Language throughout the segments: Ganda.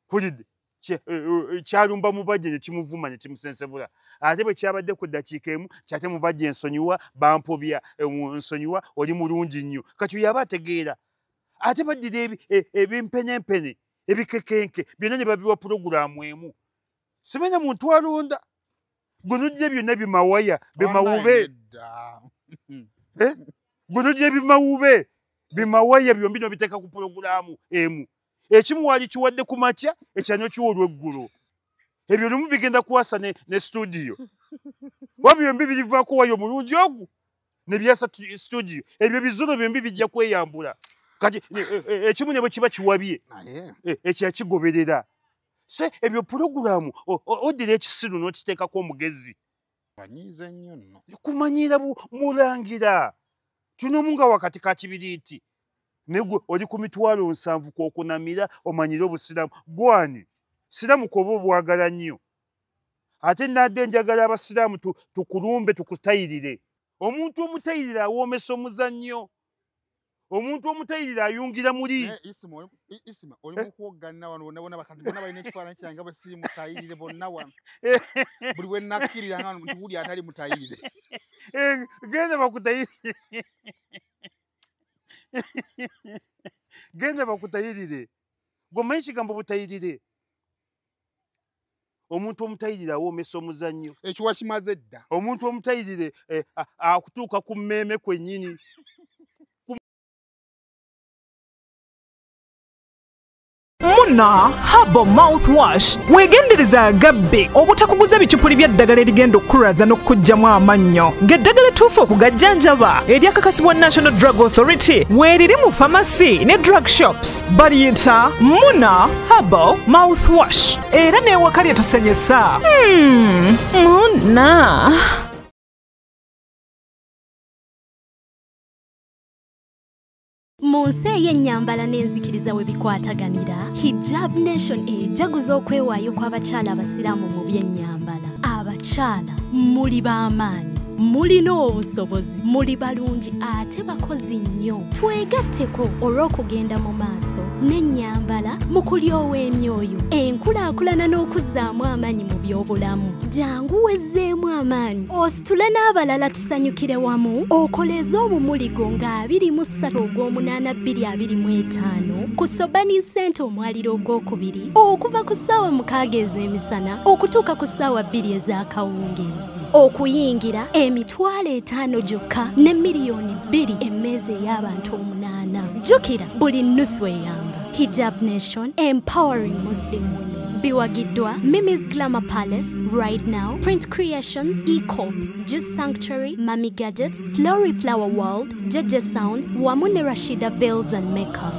Hulidde kyalumba mubajje ne kimuvuma ne kimusensebula ate bwe kyabadde ku ddakiika emu kyate mubajje ensonyiwa bampobya ensonyiwa oli mulungi nnyo kati yaba ategeera ate baddira ebimpenempene ebikekenke byonna ne babiwa pulogulaamu emu simanya muntu alonda gunudde byonna bimawaya bimawube gunudde bimawaya byombi nobiteeka ku pulogulaamu emu ekimu wali kiwadde ku makya ekyanyo kiwa olw'eggulu ebyo lumu bigenda kuwasa ne studio wabyo byombi birivaako wayo omulundi ogwo ne byasa studio ebyo bizulo byombi bijja kweyambula kati ekimu ne bwe kiba kiwabye ekyo yakigoberera se ebyo pulogulaamu oddira ekisiru n'okiteekako omugezi banyiize nnyo nno kumanyiira mulangira tunomu nga wakati ka kibiriiti negwe oli ku mitwalo 7 kwokunamira omanyire obusiramu gwani siramu koba obwagala nnyo ate nadde njagala abasiraamu tukulumbe tukutayirire omuntu omutayirire awoomesa omuzannyo omuntu omutayirire ayungira muli isima oli mukuwogganna wano bonna bakati bonna balina ekifaananyi kyange bwe siri mutayirire bonna wano buli we nakkirira nga nti wuli atali mutayirire genda bakutayirire genda bakutayirire gomanyi kigambo butayirire omuntu omutayirire awoomesa omuzannyo ekiwa kimaze dda omuntu omutayirire akutuuka ku mmeeme kwennyini Muna Herbal Mouthwash wegendereza agabbe obutakuguza bicupuli by'eddagala erigenda okukulaza n'okukugyamu amannyo ng'eddagala ettuufu okugajjanjaba eryakakasibwa National Drug Authority weeriri mu pharmacy ne drug shops baliyita Muna Herbal Mouthwash era n'ewaka lyetusenyesa Muna Munsi y'ennyambala n'enzikiriza we bikwataganira Hijab Nation ejaguza okwewaayo kw'abakyala abasiraamu mu by'ennyambala abakyala muli b'amaanyi mulina obusobozi muli balungi ate bakozi nnyo twegatteko olw'okugenda mu maaso n'ennyambala mu kulyowa emyoyo enkulaakulana n'okuzzaamu amaanyi mu by'obulamu jangu wezzeemu amaanyi ositule n'abalala tusanyukire wamu okoleze omumuligo nga 23 ogw'omunaana 2025 ku Thobani Center omwaliro ogwokubiri okuva ku ssaawa 6 ez'emisana okutuuka ku ssaawa 2 ez'akawungeezi okuyingira emitwalo 5 gyokka ne miliyoni 2 emmeeza ey'abantu 8 jjukira buli nnusu eyamba Hijab Nation empowering Muslim women biwagiddwa Mimi's Glamour Palace right now Print Creations E-Corp Juice Sanctuary Mami Gadgets Flory Flower World Jeje Sounds wamu ne Rashida Veils and Makeup.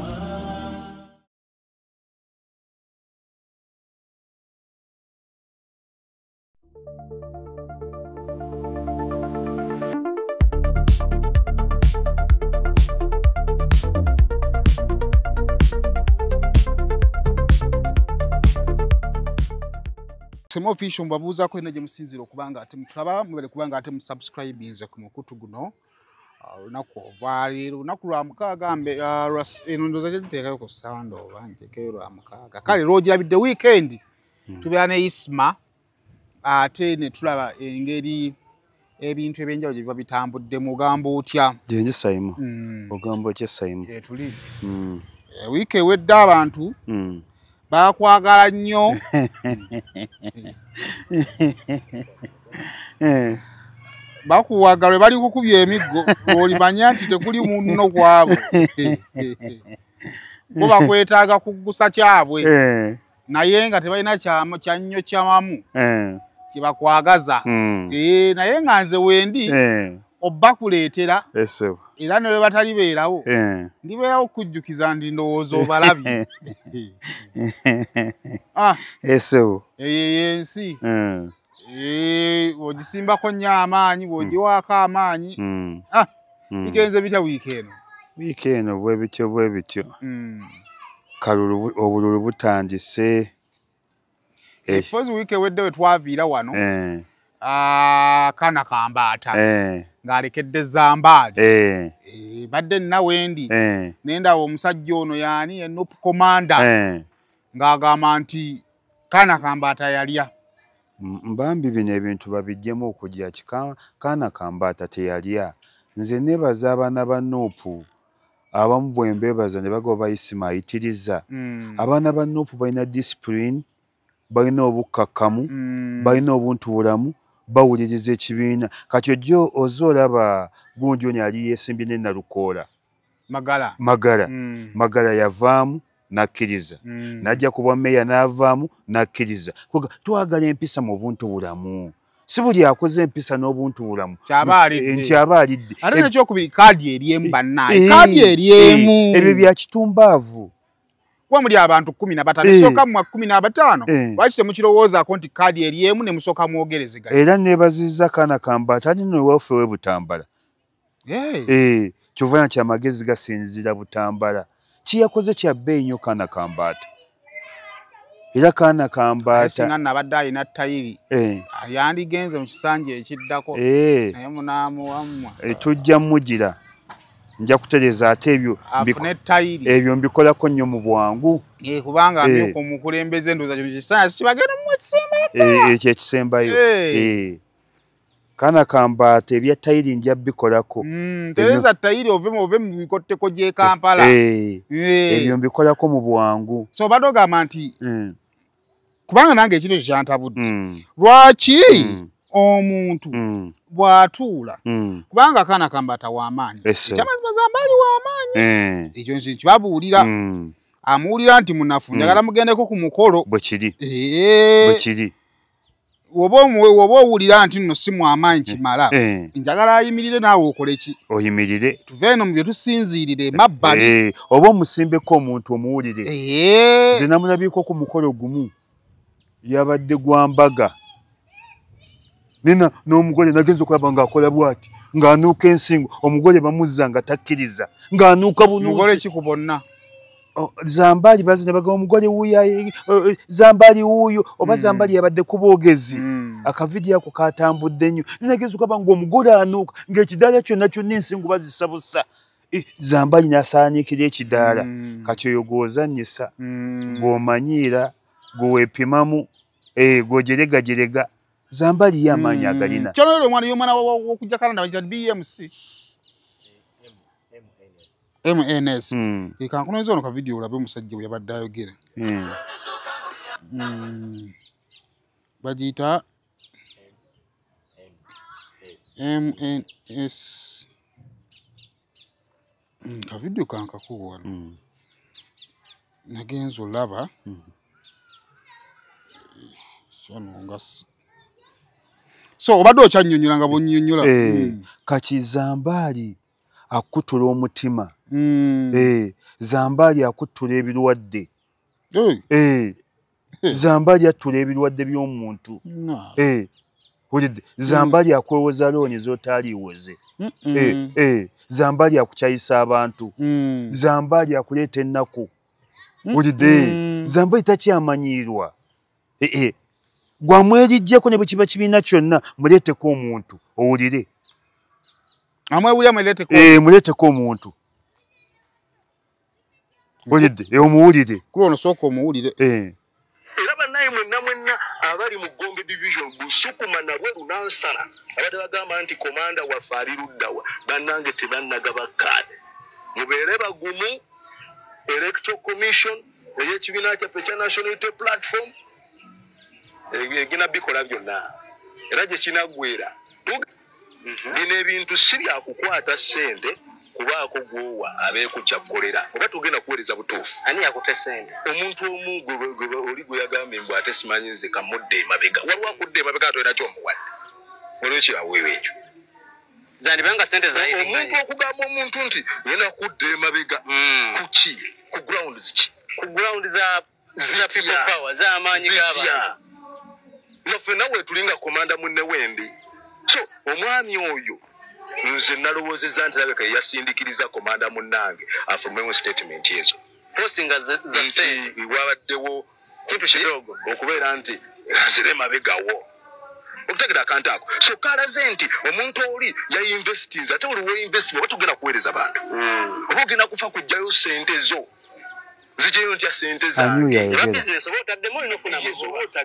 Sema official mbabuuza ko eno gye musinzira okubanga ate mutulaba mubere kubanga ate musubscribinze ku mukutu guno lunaku ovaaleero lunaku lwa mukaaga eno ndoza kyetuteekayo ku sande oba nteekeyo lwa mukaaga kale lwogirabidde weekend tubeera ne Isma ate ne tulaba engeri ebintu ebyenjawulo gye biba bitambudde mugambo otya gyenje Saimu ogamba otya Saimu tuli wiiki ewedde abantu bakwagala nnyo bakuwagala bali kukubya emiggo olimanya nti tekuli munno kwabwe bo bakwetaaga kuggusa kyabwe naye nga tebalina kyannyo kyamamu kyebakwagaza naye nga nze wendi obba kuleetera era ne bwe batali beerawo ndibeerawo okujjukiza ndi ndowooza obalabye yensi bw'ogisimbako nnyo amaanyi bw'ogiwaako amaanyi bigenze bitya wiiki eno bwe bityo kalulu obululu butandise pozi wiiki ewedde we twaviira wano kana kambaata ng'alekedde Zambaali badde nnawendi nendaba omusajja ono yaani enupu komanda ng'agamba nti Kaana Kambata yalya. Mbambi bino ebintu babiggyemu okujja Kaana Kambata teyalya. Nze nebaza abaana ba Nuupu abamu bwe mbebaza ne bagwa bayisima ayitiriza. Abaana ba Nuupu balina discipline, balina obukkakkamu, balina obuntubulamu, bawuliriza ekibiina. Kati ojjo ozoolaba gundi ono yali yeesimbye ne Nalukoola. Magala yavaamu n'akkiriza. N'ajja ku bwa mmeeya n'avaamu n'akkiriza. Twagala empisa mu buntubulamu. Si buli akoze empisa n'obuntubulamu nti aba alidde. Ate n'ekyokubiri kaadi eriemu bannaaye. Kaadi eriemu. Ebyo bya kitumbaavu. Kuba muli abantu 15 esooka mu 15 lwaki temukirowoozaako nti kaadi eriemu ne musooka mwogerezeganya. Era neebazizza Kaana Kambata ali no waffe we Butambala. Kyova nti amagezi gasinzira Butambala. Kiyakoze kya bbeeyi nnyo Kaana Kambata. Era Kaana Kambata singa nabadde alina ttayiri yandigenze mu kisanja ekiddako naye munaamuwamma. Tujja mugira. Nja kutereza ate ebyo mbikolako nnyo mu bwangu. Kubanga amyuka omukulembeze ndowooza kino kisanja sibagenda mu ekisembayo. Ekyo ekisembayo. Kaana Kambata ebya ttayiri nja bikolako. Tereza ttayiri ove mu bikotteko gy'e Kampala. Ebyo mbikolako mu bwangu. So badde ogamba nti kubanga nange ekino kyantabudde. Lwaki omuntu bw'atuula kubanga Kaana Kambata w'amaanyi. Ekyamazima Zambali w'amaanyi. Ekyo nsi kibabuulira. Amuwulira nti munafu njagala mugendeko ku mukolo. Bwe kiri. Woba owulira nti nno si mwamaanyi kimala njagala ayimirire naawe okole ki? Oyimirire. Tuve eno mu bye tusinziirire emabbali. Oba omusimbeko omuntu omuwulire. Nze namulabyeko ku mukolo gumu yabadde gwa mbaga. Nina n'omugole nagenza okulaba ng'akola bw'ati ng'anuuka ensingo. Omugole bamuzza nga takkiriza ng'anuuka bunuusi. Mugole ki ku bonna? Zambali bazina baga omugole wuuyo Zambali wuuyo oba Zambali yabadde ku boogezi. Akavidiyo ako katambudde nnyo. Ninagenza okulaba ng'omugole anuuka ng'ekidaala kyonna kyonna ensingo bazissa busa. Zambali n'asaaniikira ekidaala. Kati oyo gw'ozannyisa gw'omanyiira gweweepimamu gw'ojeregajerega. Zambali ye amaanyi agalina. Kyolero omwana w'okujja Canada bayita BMC. MNS. Kankunonyeza ono ka video olabe omusajja bwe yabadde ayogera. Bagiyita MNS. Ka video kankakuwa wano. Nagenza olaba. So obadde okyannyonnyola nga bw'onnyonnyola. Kati Zambali akutula omutima. Zambali akutula ebirwadde. Zambali atula ebirwadde by'omuntu. Zambali akwewoza looni z'otaaliwoze. Zambali akukyayisa abantu. Zambali akuleeta ennaku. Zambali takyamanyiirwa. Gwamwerijjeko ne bwe kiba kibiina kyonna muleeteko omuntu owulire. Amwewulira muleeteko. Muleeteko omuntu. Owulidde omuwulire. Kuli ono sooka omuwulire. Era bannaye mwenna abali mu Gombe division Busukuma na Bweru n'Nsala abadde bagamba nti komanda waffe ali luddawa bannange tebannagaba kaadi. Mubeere bagumu. Electoral Commission ey'ekibiina kyaffe kya National Unity Platform egina bikola byonna era gye kinaggwera. Bino ebintu si bya kukwata ssente kubaako gwowa abeeku kyakkolera oba tugenda kuweereza butuufu. Ani yakute ssente? Omuntu omu oli gwe yagambye mbu ate simanyi nze kamudde emabega. Waliwo akudde emabega atolina kyomuwadde. Waliwo kiraweewo ekyo. Zandibanga ssente za omuntu okugamba omuntu nti yena kudde emabega kuki? Ku grounds ki? Ku ground za people power za amaanyi g'abantu. Naffe nawe tulinga komanda munne wendi. So omwami oyo nze nalowoozezza nti labeka yasindikiriza komanda munnange afumemu statement ezo. Forcinga za ssente wabaddewo kintu kidogo okubeera nti azire mabegawo. Okutegera akantu ako. So kalaze nti omuntu oli yayinvestinze ate oliwo investment oba tugenda kuweereza bantu. Oba ogenda kufa kujjayo ssente zo. nzijeyo ntya sente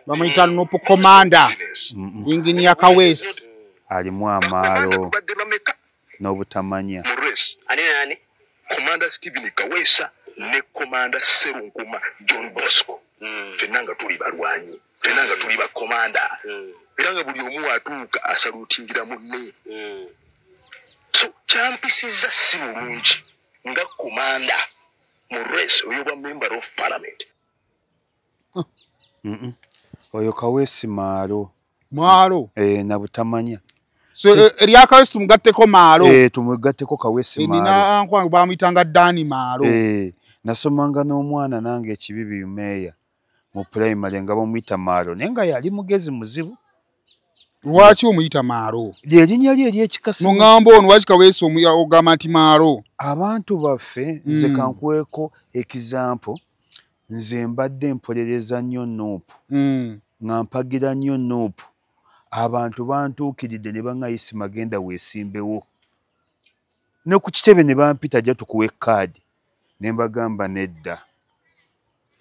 bamuyita Nupu Komanda Engineer Kaweesi alimu amaalo n'obutamanya. ani Komanda Stephen Kaweesa ne Komanda Serunkuma John Bosco ffenna nga tuli balwanyi ffenna nga tuli bakomanda era nga buli omu atuuka asaluutingira munne so kyampisiza si bulungi nga komanda mu race oyo bwa member of parliament Oyo Kaweesi maalo na butamanya. So erya Kaweesi tumugatteko maalo. Tumugatteko Kaweesi maalo. Nina ankwangu bamuyitanga Dani maalo. Nasomanga n'omwana nange ekibibi meya mu primary nga bamuyita maalo naye nga yali mugezi muzibu. Lwaki omuyita maalo? Erinnya lye ery'ekikasi. Muŋŋamba ono lwaki Kaweesi ogamba nti maalo? Abantu baffe nze kankweko example nze mbadde mpolereza nnyo Nuupu nga mpagira nnyo Nuupu abantu bantuukiridde ne baŋŋayisi magenda weesimbewo ne ku kitebe ne bampita jja tukuwe kaadi ne mbagamba nedda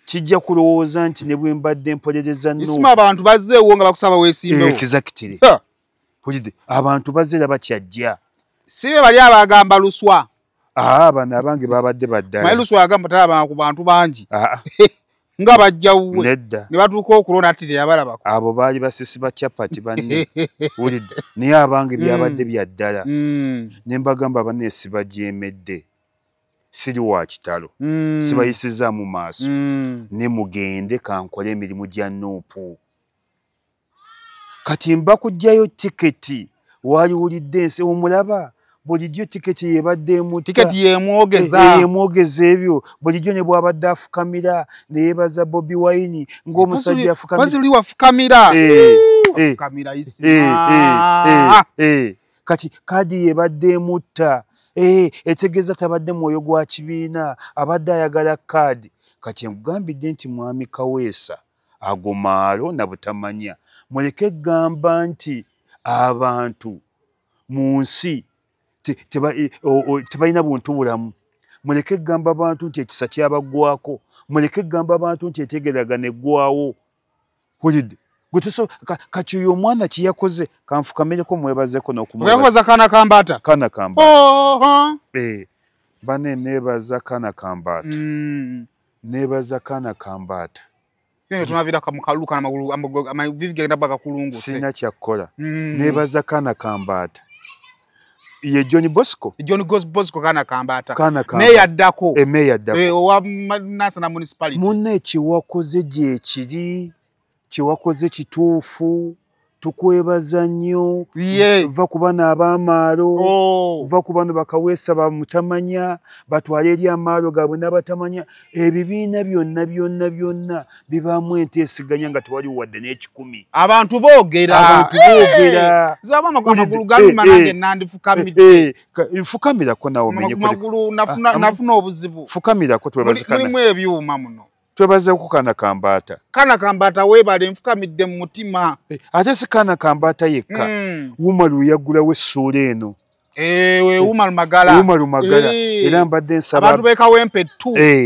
kijja kulowooza nti ne bwe mbadde mpolereza Nuupu isima abantu bazzeewo nga bakusaba weesimbewo exactly hulize abantu bazzeera bakyajja si be bali abagamba luswa bano abange babadde baddala mayi luswa agamba talaba ku bantu bangi nga bajjawuwe nedda ne batuuka okulona ati teyabalabako abo baali basisi ba chapati banne wulidde naye abange byabadde byaddala ne mbagamba banneesi bajeemedde siri wa kitalo sibayisiza mu maaso ne mugende kankole emirimu gya Nuupu kati mbakugjayo tiketi waliwulidde ensi omulaba bulijjo tiketi yebadde mutta tiketi yemwogeza ebyo bulijjo ne bwabadde afukamira ne yeebaza Bobi Wine ng'omusajja afukamira kwanza oli wafukamira afukamira isima kati kaadi yebadde mutta etegeeza tabadde mwoyo gwa kibiina abadde ayagala kaadi kati nkugambidde nti mwami Kaweesa ago maalo na butamanya muleke gamba nti abantu mu nsi tebalina buntu bulamu muleke gamba abantu nti ekisa kyabagwako muleke gamba abantu nti etegeragana eggwawo hulidde kati oyo omwana kiyakoze kanfukamireko mwebazeko n'okumubaza kana kambata bane nebaza kana kambata nebaza kana kambata tunavira kamukaluka na magulu amavigenda baga kulunguse sina kyakola nebaza kana kambata ye John Bosco kana kambata meya ddako owa nasa na municipality munne kiwakoze gye kiri kiwakoze kituufu tukwebaza nnyo va ku bano ab'amaalo va ku bano bakaweesa bamutamanya batwala eri amaalo gaabwe n'abatamanya ebibiina byonna bibaamu enteesiganya nga tewali wadde n'ekikumi abantu boogera zaba amagulu galuma nange nandifukamidde fukamirako nawe magulu nafuna obuzibu fukamirako twebazikana mulimu ebyuma muno twebazeeko kana kambata weebale nfukamidde mu mutima ate si kana kambata yekka Umaru yaggulawo essuula eno Umaru Magala era mbadde nsaba abantu beekawempe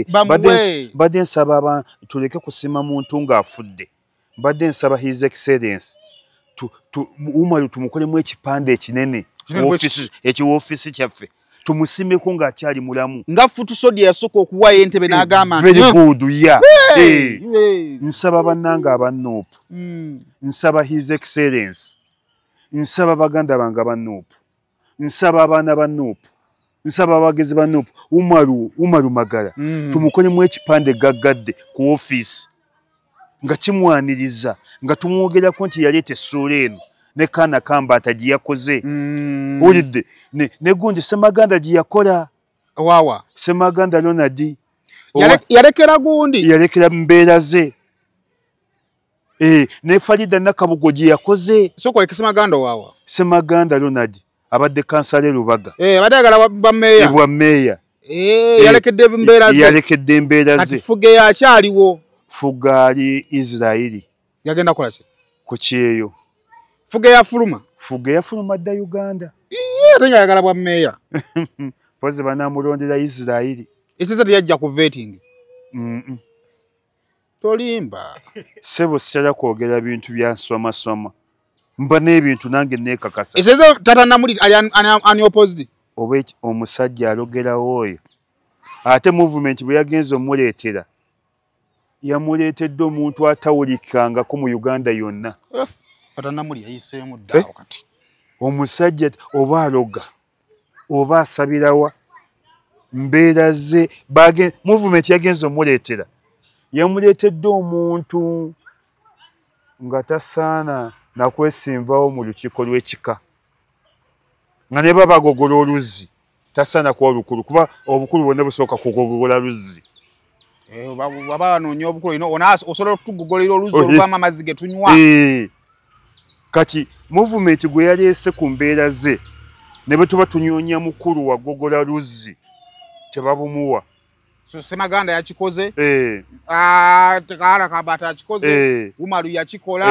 bamuwe mbadde nsaba tuleke kusima muntu ng'afudde mbadde nsaba his excellence Umaru tumukolemu ekipande ekinene ekiwoofiisi kyaffe tumusimeko ng'akyali mulamu nga futusodi yasooka okuwayo entebe n'agamba very good nsaba bannange aba Nuupu nsaba his excellence nsaba baganda bange aba Nuupu nsaba abaana ba Nuupu nsaba abagezi ba Nuupu Umaru Magala tumukolemu ekipande gaggadde ku ofiisi nga kimwaniriza nga tumwogerako nti yaleeta essuula eno ne kana kambata gye yakoze wulidde ne gundi Semaganda gye yakola wawa Semaganda Ronald yalekera gundi yalekera mbeera ze ne Farida Nakabugo gye yakoze sokoleka Semaganda wawa Semaganda Ronald abadde kansale Lubaga abadde agala bwa meya yalekedde embeera ze kati Fuge yakyaliwo Fuga ali Israeli yagenda kola ki ku kyeyo Fuge yafuluma dda Uganda ate ng'ayagala bwa meya pozi banamulondera Israeli ekiza teyajja ku vetting Tolimba. Sebo sitala kwogera bintu bya nsoma. Mba n'ebintu nange neekakasa. Esezo tata namuli ani opposite. Oba omusajja alogerawo oyo. Ate movement bwe yagenze omuleetera. Yamuleetedde omuntu atawulikangako mu Uganda yonna. Tata namuli yayiseemu ddaawo kati. Omusajja oba aloga. Oba asabirawa. Mbeera ze movement yagenze omuleetera. Yamuleetedde omuntu nga tasaana nakwesimbawo mu lukiiko lw'ekika. Nga ne baba agogola oluzzi tasaana kuba olukulu kuba obukulu bwonna busooka kugogola luzzi. Baba anoonya obukulu ino osobola okutugogolera oluzzi oluvaamu amazzi ge tunywa. Kati movement gwe yaleese ku mbeera ze ne bwe tuba tunyoonya mukulu wagogola luzzi tebabumuwa. So Semaganda yakikoze. Tekala Kabata yakikoze. Umaru yakikola.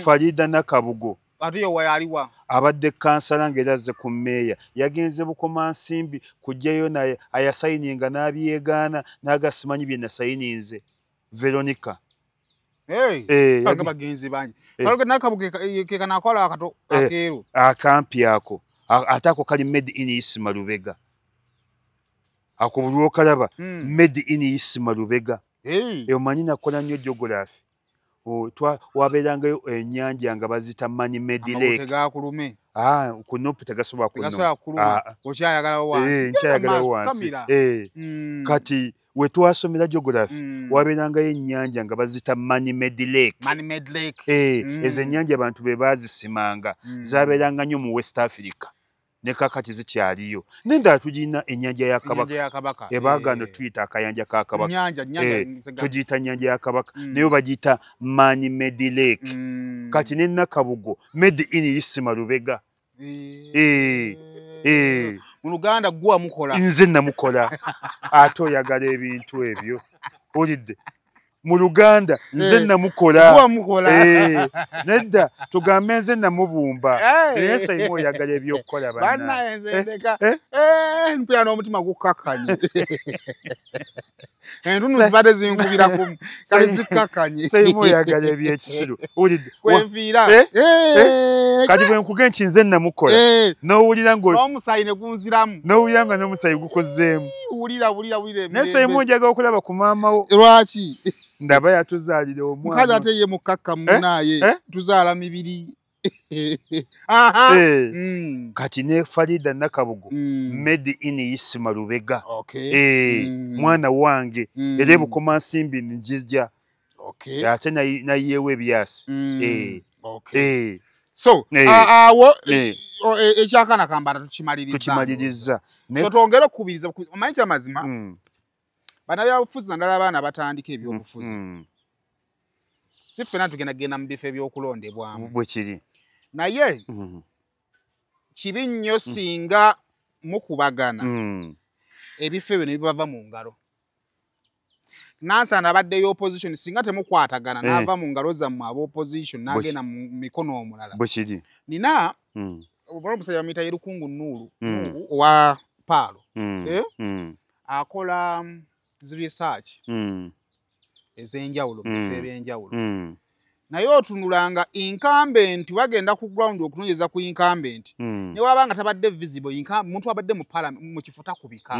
Farida Nakabugo. Ate yo wayaliwa. Abadde kansala ng'erazze ku mmeeya. Yagenze Bukoma Nsimbi kujjayo naye ayasayininga n'abyegaana n'agasimanyi bye nasayininze. Veronica. Kanga bagenzi bangi. Kaloge Nakabugo ke kanakola akato akeero. Akampi ako. Ate ako kali made in Isima Lubega. Ako buli okalaba made in Isima Lubega. Omanyi nakola nnyo geography. Wabeerangayo ennyanja nga bazita Mani Made Lake. Ku Nopu tegasobola kuluma. Okyayagalawo wansi. Nkyayagalawo wansi. Kati we twasomera geography wabeerangayo ennyanja nga bazita Mani Made Lake. Ezo ennyanja abantu be baazisimanga zaabeeranga nnyo mu West Africa. Ne kakati zikyaliyo. Nenda tugina ennyanja ya Kabaka. Ebaagano tuyita akayanja ka Kabaka. Tugiyita nnyanja ya Kabaka. Nayo bagiyita Mani Made Lake. Kati ne Nakabugo made in Isima Lubega. Mu Luganda gwa mukola. Nze namukola. Ate oyagala ebintu ebyo. Olidde. Mu Luganda nze namukola. Gwa mukola. Nedda tugambe nze namubumba. Naye Saimo oyagala ebyokukola banna. Banna enze ndeka. Mpya n'omutima gukakanye. Entunu zibadde zinkubirako kale zikakanye. Saimo oyagala ebyekisiru. Olidde. Wenviira. Kati bwe nkuge nti nze namukola. N'owulira ngo n'omusayi ne gunziramu. N'owulira nga n'omusayi gukozeemu. Wulira. Ne Saimo njagala okulaba ku maama wo. Lwaki? Ndaba yatuzaalira omwana. Mukazi ate ye mukakka munaye tuzaala mibiri. Kati ne Farida Nakabugo made in Isima Lubega. Mwana wange era Bukoma Nsimbi njija. Ate nayeewo ebyasi. So awo ekyakana Kambata tukimaliriza. So twongere okubiriza omanyi ky'amazima. Bana byabufuzi naddala abaana batandika ebyobufuzi. Si ffenna tugenda mu bifo ebyokulondebwamu. Bwe kiri. Naye kibi nnyo singa mukubagana ebifo ebyo ne bibava mu ngalo. Nansana abaddeyo opposition singa temukwatagana n'ava mu ngalo zammwe ab'opposition n'agenda mu mikono omulala. Bwe kiri. Nina omusajja bamuyita Yerukungu Nuuru owa Paalo. Akola research ez'enjawulo mu bifo eby'enjawulo. Naye otunulanga incumbent bagenda ku ground okunoonyeza ku incumbent. Ne wabanga tabadde visible muntu abadde mu parliament mu kifo takubika.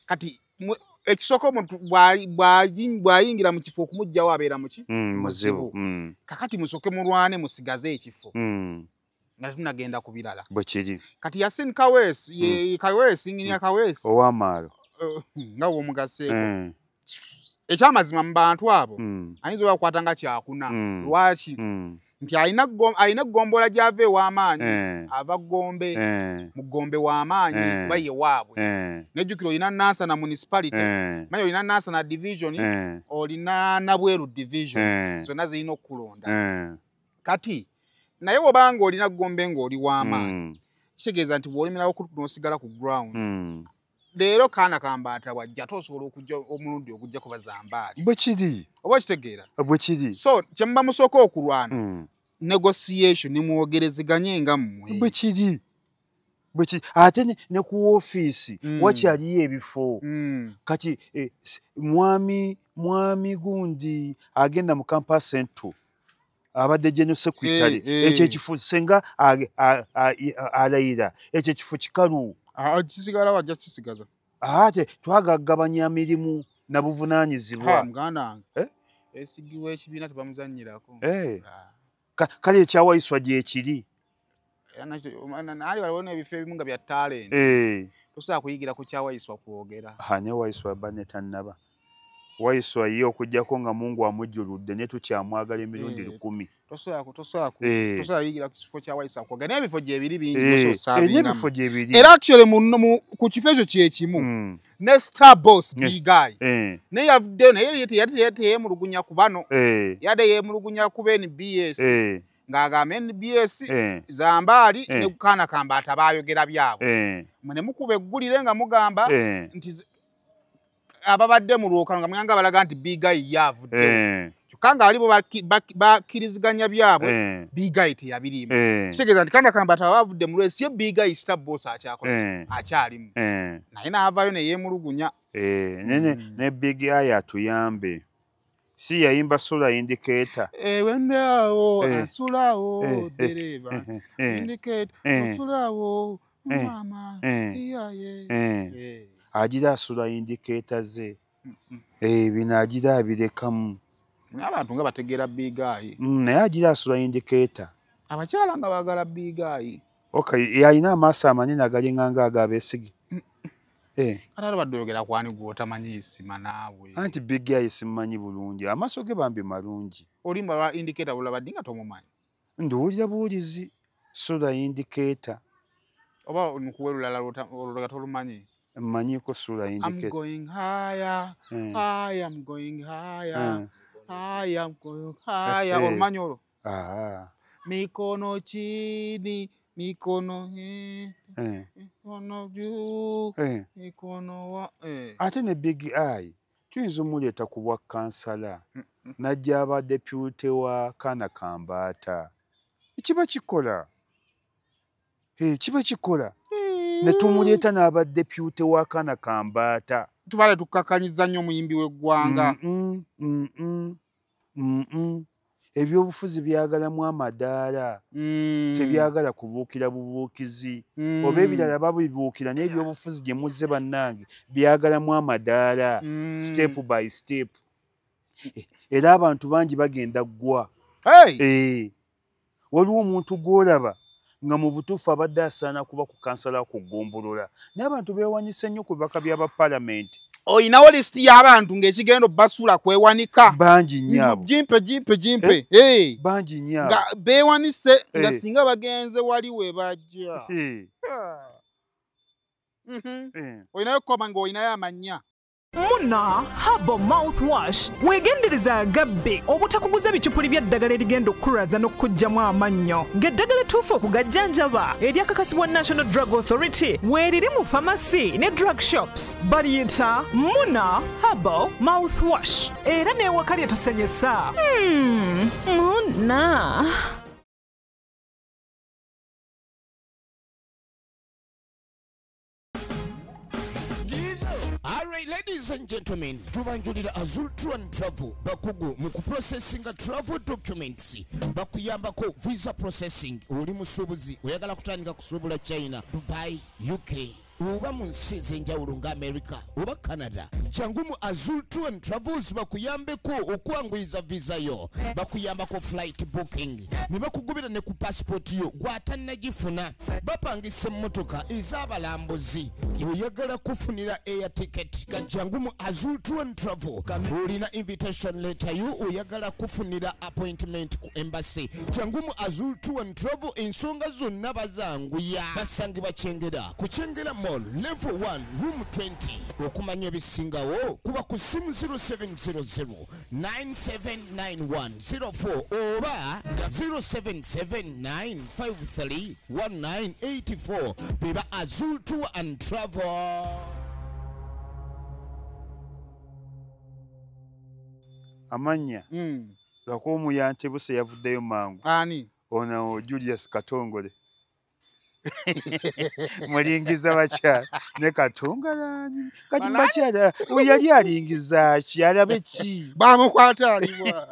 Kati ekisoko omuntu bw'ayingira mu kifo okumugjawo abeera muki muzibu. Kakati musoke mulwane musigaze ekifo. Nga tunagenda ku birala. Bwe kiri. Kati Yasin Kaweesi Inginia Kaweesi ow'amaalo nga w'omugaseeko. Ekyamazima mu bantu abo ayinza okukwata nga kyakuna. Lwaki? Nti alina eggombola gy'ava ew'amaanyi ava Gombe mu Gombe w'amaanyi kuba ye waabwe. Nejjukira olina Nansana municipality, manyi olina Nansana division, olina Nabweru division, zonna zirina okukulonda. Kati naye obanga olina Gombe ng'oli w'amaanyi kitegeeza nti bw'olimirawo n'osigala ku ground. Leero kaana Kambata wajja tosobola okujja omulundi ogujja kubazambaali. Bwe kiri. Oba kitegeera? Bwe kiri. So kye muba musooka okulwana negotiation ne mwogerezeganye nga mmwe. Bwe kiri. bweki ate ne ku ofiisi wakyaliyo ebifo kati mwami gundi agenda mu campus central abadde general secretary ekyo ekifo senga alayira ekyo ekifo kikalu kisigala wajja kisigaza ate twagagabanya mirimu na buvunaanyizibwa muganda wange esigiwa ekibiina tebamuzannyirako kale ekyawayiswa gyekiri ali waliwo n'ebifo ebimu nga bya talent tosobola kuyigira ku kyawayiswa kwogera ne wayiswa ba netannaba wayiswa ye okujjako nga Mungu amujjuludde ne tukyamwagala emirundi 10 tosobola yigira ku kifo kyawayiswa kwogera n'ebifo gyebiri bingi n'ebifo gyebiri era actually ku kifo ekyo kyekimu ne Star Boss Big Guy naye yavuddeyo naye teyemulugunya ku bano yadde yemulugunya ku NBS ng'agamba NBS Zambaali ne Kaana Kambaata baayogera byabwe ne mukuba eggulire nga mugamba nti ababadde mu lwokano nga muganga balaga nti Big Guy yavuddeyo kyokka nga walibo bakkiriziganya byabwe Big Guy teyabirimu kitegeeza nti Kaana Kambaata bavudde mu lwesi ye Big Guy Star Boss akyakola akyalimu naye n'avaayo ne yeemulugunya ne Big Guy atuyambe si yayimba Sula Indicator wendawo asulawo dereva Indicator asulawo mama iyaye agira asula Indicator ze bino agira abirekamu abantu nga bategeera Big Guy naye agira asula Indicator abakyala nga baagala Big Guy yalina amaaso amanene agalinganga ag'abeesige Kata badde oyogera kwani gw'otamanyi isima naawe. Anti Big Guy simanyi bulungi. Amaaso ge bambi malungi. Olimba lwa indicator bulaba dinga tomumanyi. Nduwulira buwulizi Sula Indicator. Oba nkuwerula olulaga tolumanyi. Mmanyiko Sula Indicator. I'm going higher. I am going higher. I am going higher. Olumanyi olwo? Mikono chini. Mikono mikono juu mikono wa ate ne Big Guy tuyinza omuleeta ku bwa kansala najja aba depute wa Kaana Kambaata kiba kikola kiba kikola ne tumuleeta n'aba depute wa Kaana Kambaata tubale tukakanyiza nnyo omuyimbi w'eggwanga ebyobufuzi byagalamu amadaala tebyagala kubuukira bubuukizi oba ebirala babibuukira n'ebyobufuzi gye muzze bannange byagalamu amadaala step by step era abantu bangi bagenda ggwa waliwo omuntu gw'olaba nga mu butuufu abadde asaana kuba ku kansala kugombolola n'abantu beewanyisa nnyo ku bibaka by'aba paalamenti oyinawo lisiti y'abantu ng'ekigendo basuula kwewanika bangi nnyabo jimpe bangi nnyabo nga beewanise nga singa bagenze wali we bajja oyinayo koma ng'oyinayo amannya Muna Herbal Mouthwash wegendereza agabbe obutakuguza bicupuli by'eddagala erigenda okukulaza n'okkuggyamu amannyo ng'eddagala ettuufu okugajjanjaba eryakakasibwa National Drug Authority weeriri mu pharmacy ne drug shops baliyita Muna Herbal Mouthwash era n'ewaka lyetusenyesa Muna. Alright, ladies and gentlemen, tubanjulira Azul Tour and Travel bakugu mu kuprocessinga travel documents bakuyambako visa processing oli musubuzi oyagala kutandika kusubula China, Dubai, UK oba mu nsi ez'enjawulo nga America oba Canada jangu mu Azul Tour and Travels bakuyambeko okwanguyiza visa yo bakuyambako flight booking ne bakugubira ne ku passport yo gwatannagifuna bapangisa emmotoka ez'abalambuzi oyagala kufunira air ticket kajangu mu Azul Tour and Travel olina invitation letter yo oyagala kufunira appointment ku embassy jangu mu Azul Tour and Travel ensonga zonna bazanguya basangibwa Kyengera ku Kyengera Mall level 1 room 20 okumanya ebisingawo kuba ku simu 0700 979104 oba 0779531984 beba Azul Tour and Travel. Amanya lwako omuyante buse yavuddeyo mangu ani ono Julius Katongole mulingiza bakyala ne katungalanyi kati bakyala yali alingiza ki alabe ki bamukwata alibwa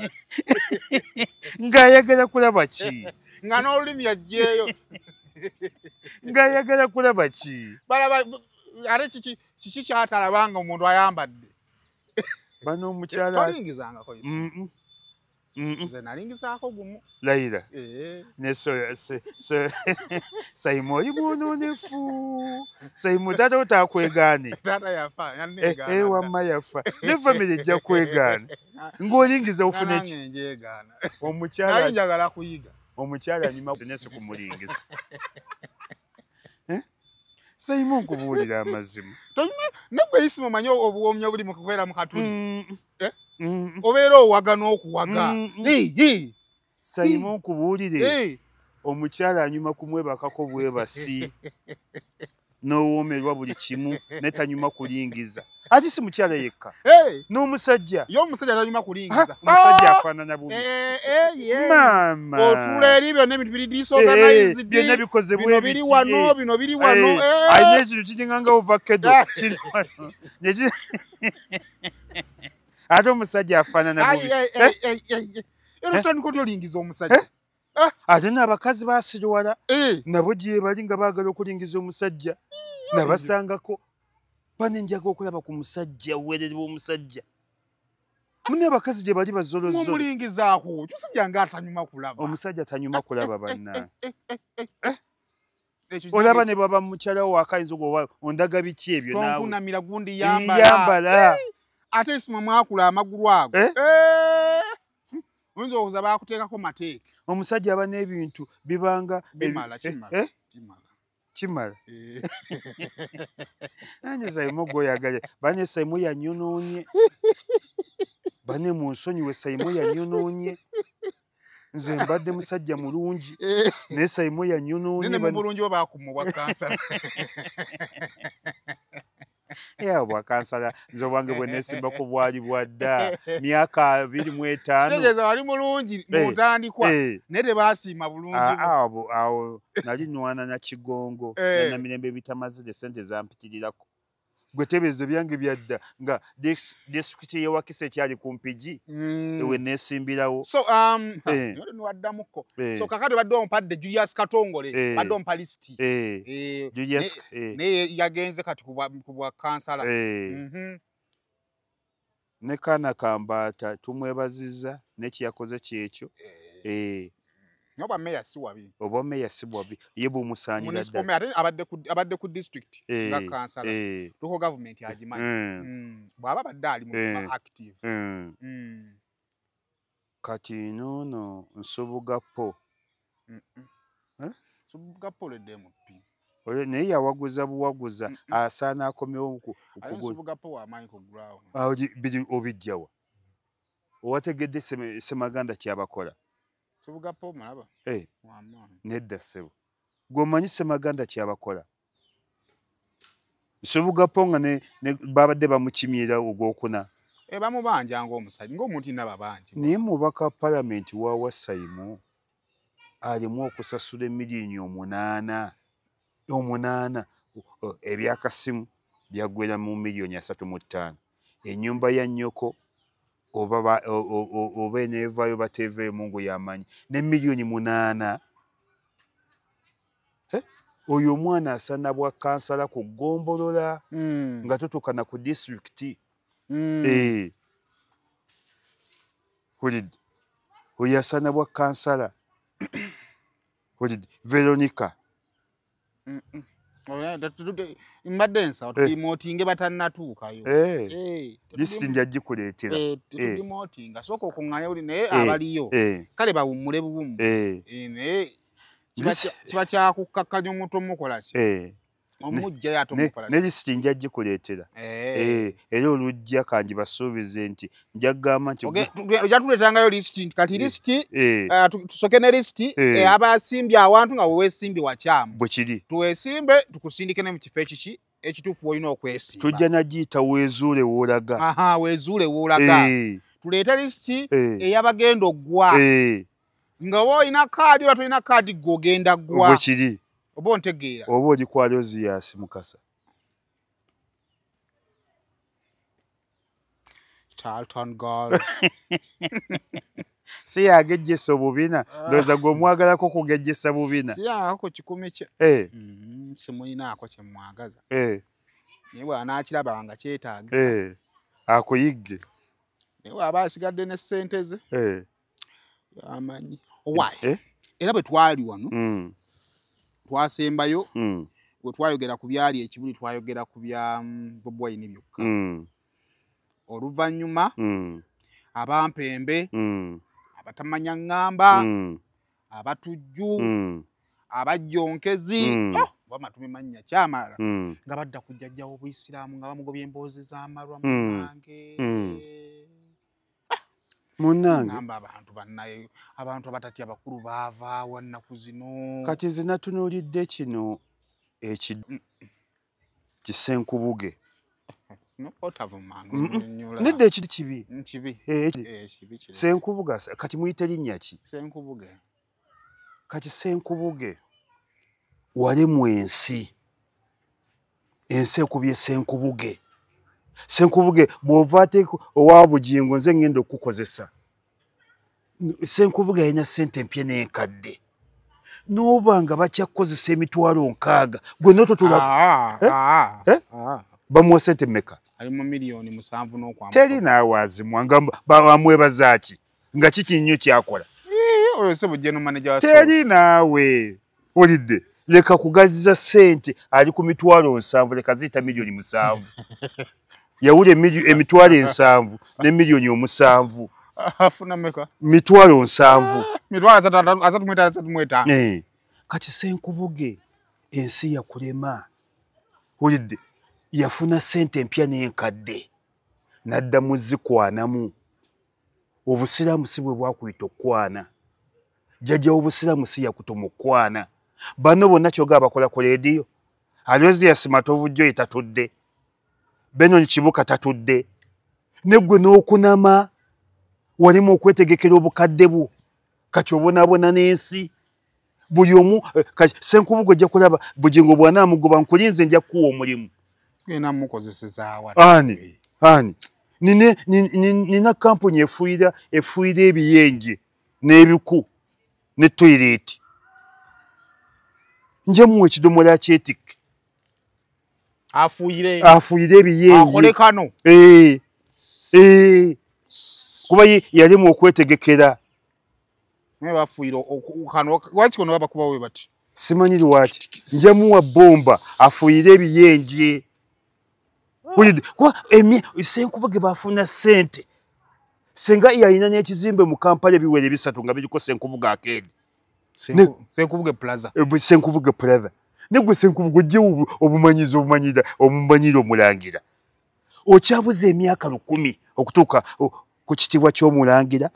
ng'ayagala kulaba ki nga n'olulimi yajjeeyo ng'ayagala kulaba ki balaba ate kiki kyatalabanga omuntu ayambadde bano omukyala tolingizangako nze nalingizaako gumu layira ne Sayimu oli mwononefu Sayimu taata otaakwegaane taata yafa wamma yafa ne famire ejja kwegaana ng'olingiza ofune ki njeegaana omukyala njagala kuyiga omukyala anyuma nesi kumulingiza Sayimu nkubuulira amazima negwe isimu omanyi obuwomyo obuli mu kubeera mu katuli obeera owaga n'okuwaga Sayimu nkubuulire omukyala anyuma kumwebakako bwebasi n'owoomerwa buli kimu netanyuma kulingiza ate si mukyala yekka n'omusajja ye omusajja tanyuma kulingiza omusajja afaanana bubi maama otuula eri byonna ebintu biri disorganized byonna bikoze bino biri wano bino biri wano alina ekintu kiringanga ovakedo kiri wano ate omusajja afaanana bubi era otandika oti olingiza omusajja ate n'abakazi basirwala nabo gye bali nga baagala okulingiza omusajja nabasangako bane njaga okulaba ku musajja obuweerere bw'omusajja mune abakazi gye bali bazolozolo mumulingizaako omusajja nga atanyuma kulaba omusajja tanyuma kulaba banna olaba ne baba mukyalawo wakayinza ogoba ondaga biki ebyo naawe tonkunamira gundi yambala ate esima mwakula amagulu ago oyinza okuza bakuteekako mateeka omusajja aba n'ebintu bibanga kimala nange Sayimu gwoyagale bane Sayimu yanyonoonye bane munsonyiwe Sayimu yanyonoonye nze mbadde musajja mulungi naye Sayimu yanyonoonye nene mu bulungi oba bakumubwa kansala bwa kansala nze obwange bwe neesimbako bwali bwadda myaka 25 tegeeza wali mulungi mutandikwa naye tebasiima bulungi awo nali nwana na kigongo na mirembe bitamazire sente zampitirirako gwe tebeeze byange byadda nga disitulikiti y'ewakisa ekyali ku Mpigi ewe neesimbirawo niwaddamuko so kakati badde omupadde Julius Katongole badde omupa lisiti naye yagenze kati ku bwa kansala ne Kaana Kambaata tumwebaziza n'ekiyakoze kyekyo oba meya si wabi oba meya si wabi ye bumusaanira ddala abadde ku district nga kansala local government agimanyi bw'aba badde ali mu active kati noono Nsubugapo Nsubugapo ledde MP naye yawaguza buwaguza asaana akomewo Nsubugapo w'amaanyi ku ground biri obijjawa owategedde Semaganda kyabakola Nsubugapo mulaba nedda ssebo gw'omanyi Semaganda kyabakola Nsubugapo nga babadde bamukimira ogwokuna bamubanja ng'omusajja ng'omuntu naba bangi naye mubaka palamenti waawa Sayimu alimu okusasula emiliyoni 8 ebyakasimu byaggwera mu miliyoni 35 ennyumba ya nnyoko oba eneevaayo bateeveeyo Mungu yamanyi ne miliyoni 8 oyo omwana asaana bwa kansala ku ggombolola nga totukana ku disitulikiti hulidde oyo asaana bwa kansala hulidde Veronica mbadde nsa tudimotinge batannatuukayo lisiti nja gikuleetera tudimotinga sooka okuŋŋaanya buli naye abaliyo kale bawummule buwummu naye kiba kyakukkakkanya omuntu omukola ki omujjayo ate omukola ne lisiti nja gikuleetera era olujja kangi basuubize nti nja kugamba nti ojja tuleetangayo lisiti kati lisiti tusoke ne lisiti abasimbye awantu nga weweesimbye wakyamu bwe kiri tuweesimbe tukusindike ne mu kifo ekiki ekituufu olina okwesimba tujja nagiyita weezuule woolaga weezuule woolaga tuleete lisiti ey'abagenda oggwa nga woolina kaadi oba tolina kaadi gwe ogenda ggwa bwe kiri Obo ntegeera. Oba oli kwa Rosias Mukasa. Charlton Girls. Si yagejjesa obubina ndoza gwe omwagalako kugejjesa bubina. Si ako kikumi kye. Simuyinaako kye mwagaza. Naye bw'anaakiraba nga kyetaagisa. Akuyigge. Naye bw'aba asigadde ne ssente ze. Amanyi. Owaayi. Era bwe twali wano twasembayo bwe twayogera ku byali ekibuli twayogera ku bya Bobi Wine byokka. Oluvannyuma abampembe abatamanya ŋŋamba abatujju abajjonkezi bamatumi mannya kyamala nga badda ku jjajja w'Obuyisiraamu nga bamugobye emboozi z'amalwa munnange ŋŋamba abantu bannaye abantu abatatya bakulu baavaawa nnaku zino kati zinatunuulidde kino kisenkubuge nedda ekiri kibi senkubuga kati muyite linnya ki kati senkubuge walemu ensi ekubye senkubuge bw'ova ate owa bugingo nze ngenda okukozesa senkubuge alina ssente empya n'enkadde n'oba nga bakyakozesa emitwalo 6 gwe n'ototula bamuwa ssente mmeka ali mu miliyoni 7 n'okwambuka teri naawe azimwa nga bamwebaza ki nga kiki nnyo kyakola oyo se bujjeno manager wa teri naawe olidde leka kugaziza ssente ali ku mitwalo 7 leka ziyita miliyoni 7 yawula emitwalo 7 ne miliyoni 7 afuna mmeka mitwalo 7 mitwalo 3 kati senkubuge ensi yakulema olidde yafuna ssente empya n'enkadde nadda mu zikwanamu obusiraamu si bwe bwakuyita okwana jjajja w'obusiraamu si yakutuma okwana bano bonna kyoga bakola ku leediyo Rosias Matovu jjo tatudde Benon Kibuka tatudde neggwe n'okunama walimu okwetegekera obukadde bwo kati obonaabona n'ensi buli omu senkubugo ojja kulaba bugingo bw'anaamugoba nkulinze nja kuwa omulimu genda mukozesezaawa ani nina kampuni efuuyira ebiyenje n'ebiku ne toilet nje muwa ekidomola kyetike afuuyire ebiyenje kuba yalimu okwetegekera simanyi lwaki nje muwa bomba afuuyire ebiyenje senkubuge bafuna ssente senga yalina n'ekizimbe mu Kampala ebiwere 3 nga biriko senkubuge akeedi senkubuge plaza negwe senkubuge ojje omumanyira omulangira okyabuza emyaka 10 okutuuka ku kitiibwa ky'omulangira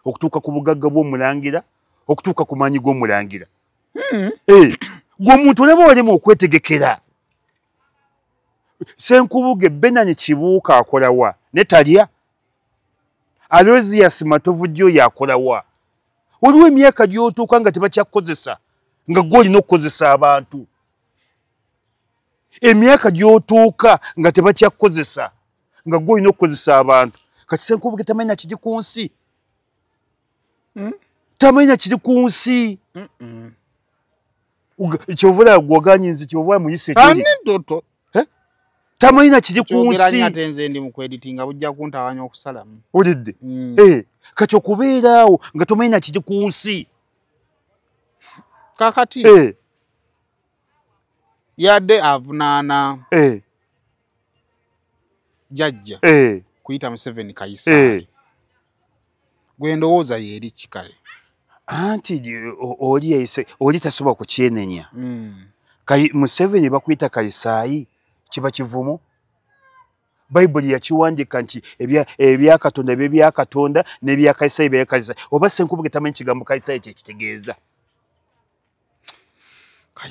okutuuka ku bugagga bw'omulangira okutuuka ku maanyi g'omulangira gwe omuntu olaba walimu okwetegekera senkubuge Benani Kibuuka akolawa netalya Rosias Matovu jjo yakolawa waliwo emyaka gy'otuuka nga tebakyakozesa nga gwe olina okukozesa abantu emyaka gy'otuuka nga tebakyakozesa nga gwe olina okukozesa abantu kati senkubuge tamanyi na kiri ku nsi kyovula gwaganyinzi kyovula muyise tamanyi na kiri ku nsi nze ndi mu kweditinga bujja kuntawanya okusalamu olidde kati okubeeraawo nga tomanyi na kiri ku nsi kakati yadde avunaana jjajja kuyita Museveni Kayisaali gwe ndowooza yeeri kikale anti oli tasobola kukyenenya Museveni bakuyita Kayisaayi kiba kivumo Bayibuli yakiwandiika nti ebyakatonda byakatonda n'ebyakayisaayi byakayisaayi oba senkubuge tamanyi kigambo Kayisaayi kyekitegeeza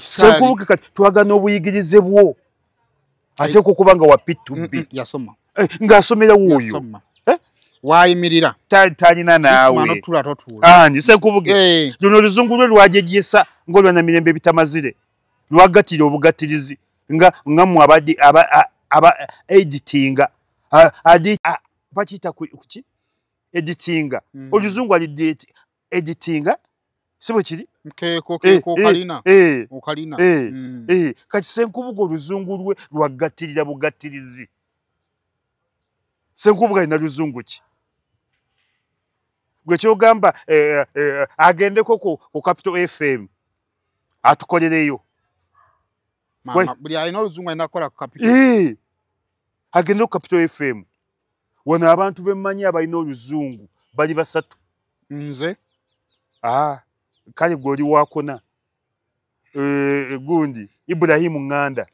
senkubuge kati twagana obuyigirize bwo ate kukuba nga wapitubbi yasoma ng'asomera wuuyo waayimirira talina naawe ani senkubuge luno oluzungu lwe lwajegyesa ng'olwana mirembe bitamazire lwagatira obugatirizi nga mu aba editinga bakiyita kuki editinga oluzungu ali editinga sibo kiri okalina kati Ssenkubuge oluzungu lwe lwagatirira bugatirizi. Ssenkubuge alina luzungu ki gwe kyogamba agendeko ku Capital FM atukolereyo buli alina oluzungu alina kukola ku Capital agende ku Capital FM wano abantu bemmanyi abalina oluzungu bali basatu nze kale gwoli wakona gundi Ibrahimu Nganda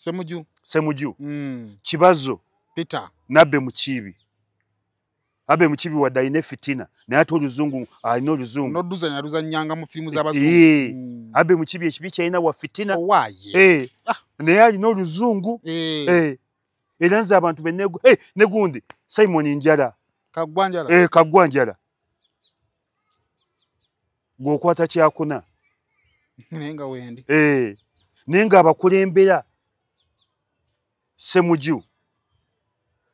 Semuju Kibazo Peter Nabbe Mukibi Abe Mukibi wa Daine Fitina naye ate oluzungu alina oluzungu noduzanyanga mu filimu z'abazungu Abe Mukibi ekibi kyalina wa Fitina waye naye alina oluzungu era nze abantu benego negundi Simon Njala Kagwanjala gwokwata kyakuna nenga wendi nenga abakulembera Semuju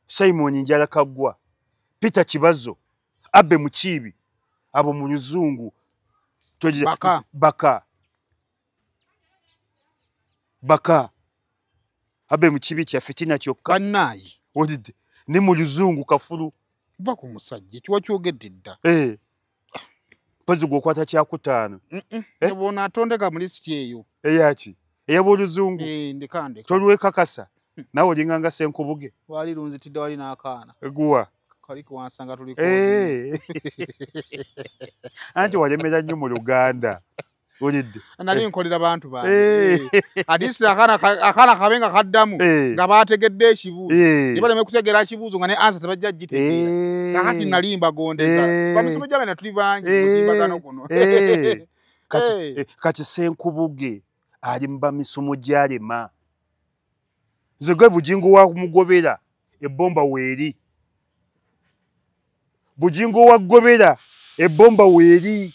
Simon Njala Kagwa Peter Kibazo Abe Mukibi abo mu luzungu baka Abe Mukibi kya Fitina kyokka nayi odide ne mu luzungu kafulu va ku musajja kiwa kyogedde dda pozi gwokwata kyakutaano nebona atondeka mu list eyo eyaki eyabuluzungu ndikande tolwekakasa nawe olinganga Ssenkubuge wali lunzitidde wali n'akaana guwa kaliko wansanga tuliko anti walemera nnyo mu Luganda olidde nali nkolera bantu bange adisi akana kabenga kaddamu nga bategedde ekibuuzo nibaleme kutegera ekibuuzo nga ne answer tebajja gitegeera kakati nali mbagondeza bamusomo jamena tuli bangi mukimbagano kuno kati Ssenkubuge ali mba misomo gyalema zigwe bujingo wa mugobera ebomba weeri bujingo wa gobera ebomba weeri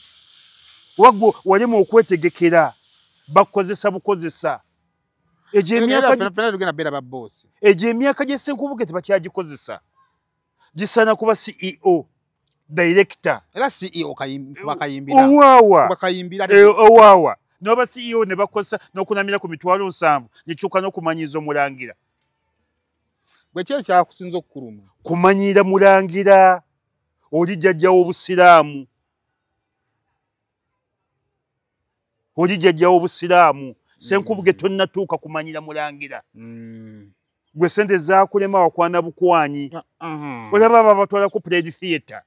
wagwo walimu okwetegekera bakozesa bukozesa emyaka gye Ssenkubuge tebakyagikozesa gisana kuba CEO director era CEO owawa noba CEO ne bakozesa n'okunamira ku mitwalo 7 nikyuka n'okumanyiza omulangira gwe kye kyakusinza okukuluma kumanyira mulangira oli jjajjawo obusiraamu Ssenkubuge tonnatuuka kumanyira mulangira gwe sente zaakulema wakwana bukwanyi olaba aba batwala ku Play Theatre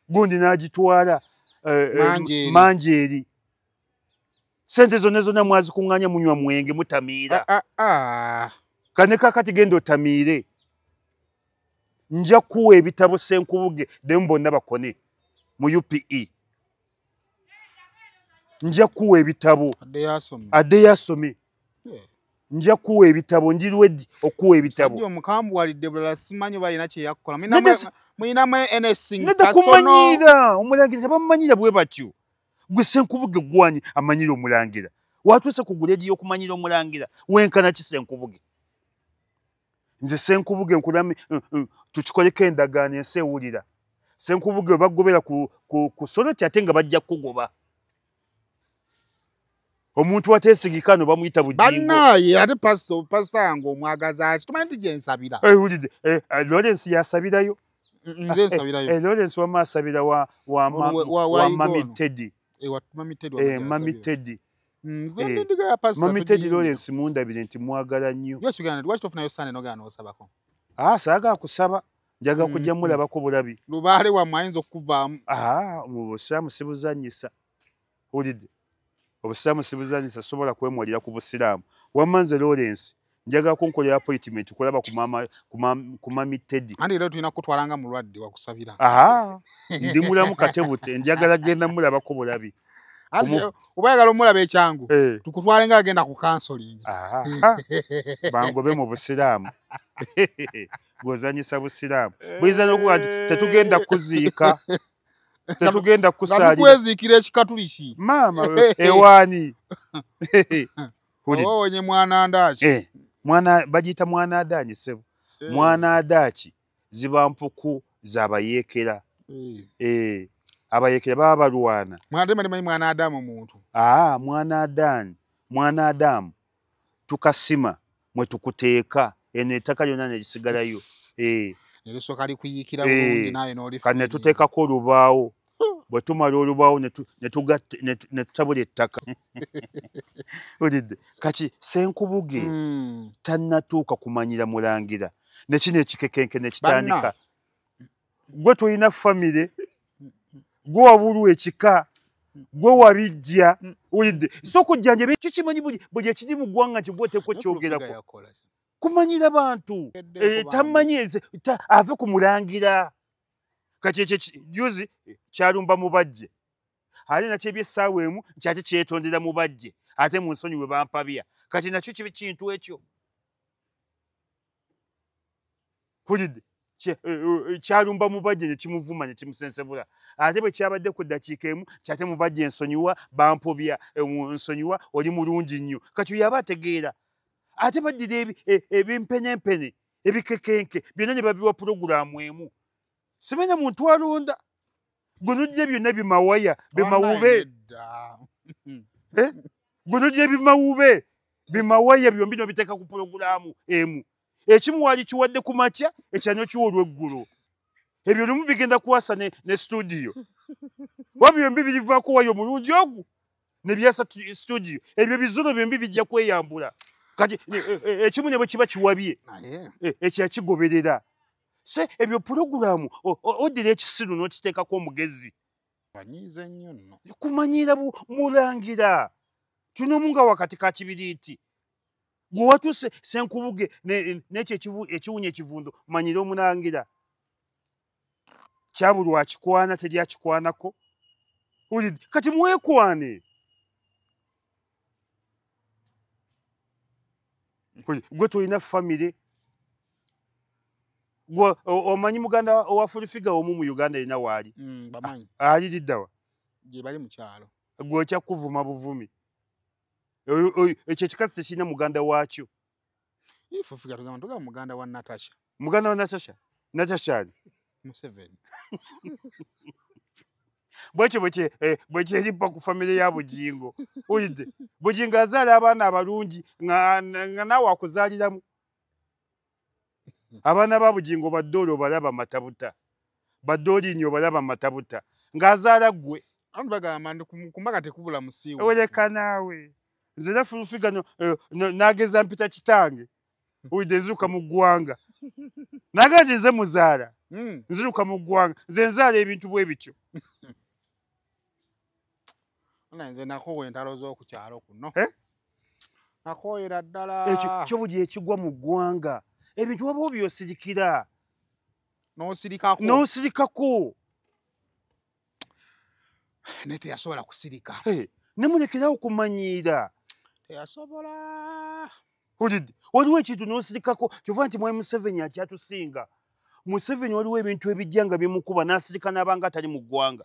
gundi n'agitwala manjeeri sente zonna mwazikuŋŋaanya munywa mwenge mutamiira kane kakati genda otamiire nja kuwa ebitabo Ssenkubuge demu bonna bakone mu UPE nja kuwa ebitabo adde yasome nja kuwa ebitabo ndi ready okuwa ebitabo ndio mukambu walidde bulala simanyi balina kye yakkola mwinamu anything kumanyira omulangira bamanyira bwe batyo gwe Ssenkubuge gwani amanyira omulangira watuuse ku guledi y'okumanyira omulangira wenkana ki Ssenkubuge nze Ssenkubuge nkulami tukikoleko endagaano ensi ewulira Ssenkubuge bagobera ku Soroti ate nga bajja kugoba omuntu wateesigikano bamuyita bujingo bannaye ate pastor yange omwagaza aki tumanyi nti gye nsabira wulidde Lawrence yasabirayo nze nsabirayo Lawrence wama asabira wa Mami Teddy Mami Teddy nze ndiga ya pastor Mami Teddy Lawrence mundabire nti mwagala nnyo yakigana lwaki tofunayo sane nogana osabako saaga kusaba njaga kujja mulabako bulabi lubaale wa mayinza okuvaamu mu busiraamu sibuzanyisa wulidde obusiraamu sibuzanyisa sobola kwemwalira ku busiraamu wamma nze Lawrence njaga kunkolera appointment kulaba ku Mami Teddy andi lero tulina kutwalanga mulwadde wakusabira ndi mulamu katebute njagala genda mulabako bulabi obayagala omulaba ekyangu tukutwale nga agenda ku counseling bangobe mu busiraamu gwozanyisa busiraamu buyinza n'okuba tetugenda kuziika tetugenda kusaalira kwezikira ekikatuliki maama ewaani Oonye mwana ndaaki. Mwana bagiyita mwana adanyi sebo. Mwana adaki ziba mpuku z'abayeekera. Abayeekera baba balwana. Mwana Adamu muntu. Mwana Adamu tukasima mwe tukuteeka eno ettaka lyonna ne lisigalayo. Nelisooka likuyiikira bulungi naye n'olifa. Kane tuteekako olubaawo. Bwe tumala olubaawo ne tutabula ettaka. Olidde kati Ssenkubuge tannatuuka kumanyira Mulangira ne kino ekikekenke ne kitandika. Gwe tulina famire, gwe wabulwa ekika, gwe wabijja. Olidde so okujjanjaba ekyo kimanyi buli ekiri mu ggwanga nti gwe oteekwa okyogerako. Kumanyira bantu tamanyi ave ku Mulangira. Kati ekyo juzi kyalumba mubajje ate nakyo ebyessaawa emu kyate kyetondera mubajje ate mu nsonyi we bampabya kati nakyo kibi kintu ekyo. Pulidde kyalumba mubajje ne kimuvuma ne kimusensebula ate bwe kyabadde ku ddakiika emu kyate mubajje ensonyiwa bampobya ensonyiwa oli mulungi nnyo kati yaba ategeera ate baddira ebimpenempene ebikekenke byonna ne babiwa pulogulaamu emu. Simenya muntu alonda gunujje byonna bimawaya bimawube gunujje bimawube bimawaya byombi no biteeka ku pulogulaamu emu. Ekimu wali kiwadde ku makya ekyanyo kiwa olw'eggulu. Ebyo lumu bigenda kuwasa ne studio. Wabyo byombi birivaako wayo omulungi ogu ne byasa studio. Ebyo bizulo byombi bijja kweyambula. Kati ekimu ne bwe kiba kiwabye ekya kigoberera. Se ebyo pulogulaamu oddira ekisiru n'okiteekako omugezi. Banyiize nnyo nno. Kumanyira Mulangira. Tunomu nga wakati ka kibiriiti. Gwe watuuse Ssenkubuge n'ekyo ekiwunya ekivundo manyira Omulangira. Kyabulwa akikwana teri akikwanako. Kati mwekwane. Gwe tolina famire. Gwe omanyi muganda owa Fulifiga omu mu Uganda erina waali. Bamanyi. Ali liddawa. Gye bali mu kyalo. Gwe kyakuvuma buvumi. Ekyo ekikazi tekirina muganda waakyo. Fulifiga tugamba muganda wa Natasha. Muganda wa Natasha? Natasha ali? Museveni. Bwekyo bwe kyeripa ku famire ya Bujingo. Olidde Bujingo azaala abaana abalungi nga naawe akuzaaliramu. Abaana ba Bujingo baddooli obalaba matabuta. Baddooliini obalaba matabuta. Ng'azaala ggwe. Abantu bagamba ndi kumbaga tekubula musiiwa. Oleka naawe. Nze ne Fulifiga n'ageza mpita kitange. Olidde nziruka mu ggwanga. Naga nti nze muzaala. Nziruka mu ggwanga. Nze nzaala ebintu bwe bityo. Nze nakoowa entalo z'oku kyalo kuno. Nakooyera ddala. Ekyo kyo buli ekigwa mu ggwanga. Ebintu waba by'osirikira. N'osirikako. Ne teyasobola kusirika. Ne mulekerawo kumanyiira. Teyasobola. Olidde waliwo ekintu n'osirikako kyova nti Mwami Museveni akyatusinga. Museveni waliwo ebintu ebijja nga bimukuba n'asirika n'abanga atali mu ggwanga.